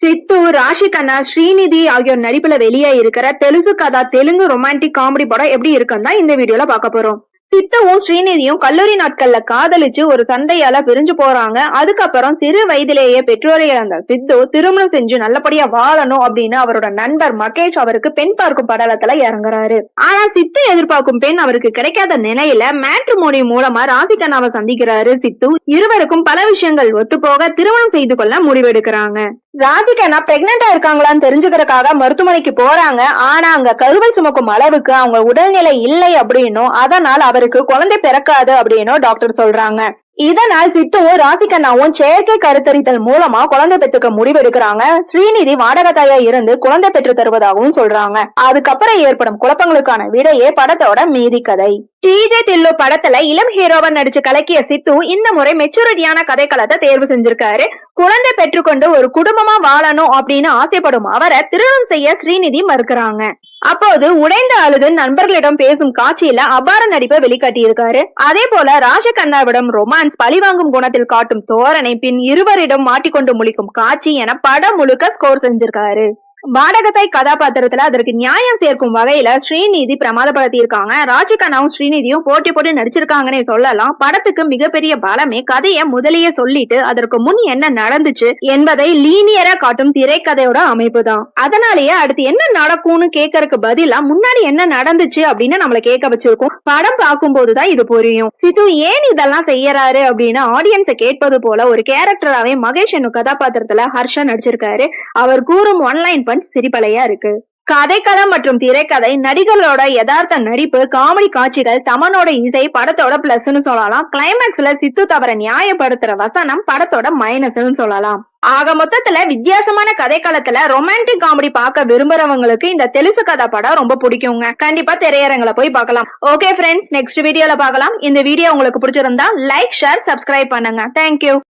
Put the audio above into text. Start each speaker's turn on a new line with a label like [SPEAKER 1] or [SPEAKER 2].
[SPEAKER 1] சித்து, ராஷி கண்ணா, ஸ்ரீநிதி ஆகியோர் நடிப்புல வெளியே இருக்கிற தெலுங்கு கதா தெலுங்கு ரொமான்டிக் காமெடி படம் எப்படி இருக்குன்னு தான் இந்த வீடியோல பார்க்க போறோம். சித்துவும் ஸ்ரீநிதியும் கல்லூரி நாட்கள்ல காதலிச்சு ஒரு சண்டையால பிரிஞ்சு போறாங்க. அதுக்கப்புறம் சிறு வயதிலேயே பெற்றோரை இழந்த சித்து திருமணம் செஞ்சு நல்லபடியா வாழணும் அப்படின்னு அவரோட நண்பர் மகேஷ் அவருக்கு பெண் பார்க்கும் படலத்துல இறங்குறாரு. ஆனா சித்து எதிர்பார்க்கும் பெண் அவருக்கு கிடைக்காத நிலையில மேட்ரிமோனி மூலமா ராதிகண்ணாவை சந்திக்கிறாரு சித்து. இருவருக்கும் பல விஷயங்கள் ஒத்து போக திருமணம் செய்து கொள்ள முடிவெடுக்கிறாங்க. ராதிகண்ணா பிரெக்னெண்டா இருக்காங்களான்னு தெரிஞ்சுக்கிறதுக்காக மருத்துவமனைக்கு போறாங்க. ஆனா அங்க கருவை சுமக்கும் அளவுக்கு அவங்க உடல்நிலை இல்லை அப்படின்னும், அதனால் அவருக்கு குழந்தை பிறக்காது அப்படின்னும் டாக்டர் சொல்றாங்க. இதனால் சித்துவும் ராதிகண்ணாவும் செயற்கை கருத்தரித்தல் மூலமா குழந்தை பெற்றுக்க முடிவெடுக்கிறாங்க. ஸ்ரீநிதி வாடகத்தாயா இருந்து குழந்தை பெற்று தருவதாகவும் சொல்றாங்க. அதுக்கப்புறம் ஏற்படும் குழப்பங்களுக்கான விடையே படத்தோட மீதி கதை. டிஜே டில்லு படத்துல இளம் ஹீரோவா நடிச்சு கலக்கிய சித்து இந்த முறை மெச்சூரிட்டியான கதைக்களத்தை தேர்வு செஞ்சிருக்காரு. குழந்தை பெற்றுக்கொண்டு ஒரு குடும்பமா வாழணும் அப்படின்னு ஆசைப்படும் அவரை திருமணம் செய்ய ஸ்ரீநிதி மறுக்கிறாங்க. அப்போது உடைந்த அழுது நண்பர்களிடம் பேசும் காட்சியில அபார நடிப்பை வெளிக்காட்டியிருக்காரு. அதே போல ராஜகண்ணாவிடம் ரொமான்ஸ் பழிவாங்கும் குணத்தில் காட்டும் தோரணை, பின் இருவரிடம் மாட்டிக்கொண்டு முழிக்கும் காட்சி என படம் முழுக்க ஸ்கோர் செஞ்சிருக்காரு. வாடகத்தாய் கதாபாத்திரத்துல அதற்கு நியாயம் சேர்க்கும் வகையில ஸ்ரீநிதி பிரமாதப்படுத்தியிருக்காங்க. ராஜகண்ணாவும் ஸ்ரீநிதியும் போட்டி போட்டு நடிச்சிருக்காங்கன்னே சொல்லலாம். படத்துக்கு மிகப்பெரிய பலமே கதையை முதலியே சொல்லிட்டு அதற்கு முன் என்ன நடந்துச்சு என்பதை லீனியரா காட்டும் திரைக்கதையோட அமைப்பு தான். அதனாலேயே அடுத்து என்ன நடக்கும்னு கேட்கறதுக்கு பதிலா முன்னாடி என்ன நடந்துச்சு அப்படின்னு நம்மள கேட்க வச்சிருக்கோம். படம் பார்க்கும் போதுதான் இது புரியும். சித்து ஏன் இதெல்லாம் செய்யறாரு அப்படின்னு ஆடியன்ஸை கேட்பது போல ஒரு கேரக்டராவே மகேஷ் என்னும் கதாபாத்திரத்துல ஹர்ஷா நடிச்சிருக்காரு. அவர் கூறும் ஒன்லைன் சிரிப்பலையா இருக்கு. கதைக்களம் மற்றும் திரைக்கதை, நடிகர்களோட யதார்த்த நடிப்பு, காமெடி காட்சிகள், தமனோட இசை படத்தோட பிளஸ்ன்னு சொல்லலாம். கிளைமேக்ஸ்ல சித்து தவற நியாயப்படுத்துற வசனம் படத்தோட மைனஸ்ன்னு சொல்லலாம். ஆக மொத்தத்துல வித்தியாசமான கதைக்களத்துல ரொமான்டிக் காமெடி பார்க்க விரும்புறவங்களுக்கு இந்த தெலுங்கு கதா படம் ரொம்ப பிடிக்குங்க. கண்டிப்பா திரையரங்குல போய் பார்க்கலாம். ஓகே ஃப்ரெண்ட்ஸ், நெக்ஸ்ட் வீடியோல பார்க்கலாம். இந்த வீடியோ உங்களுக்கு பிடிச்சிருந்தா லைக், ஷேர், சப்ஸ்கிரைப் பண்ணுங்க. தேங்க்யூ.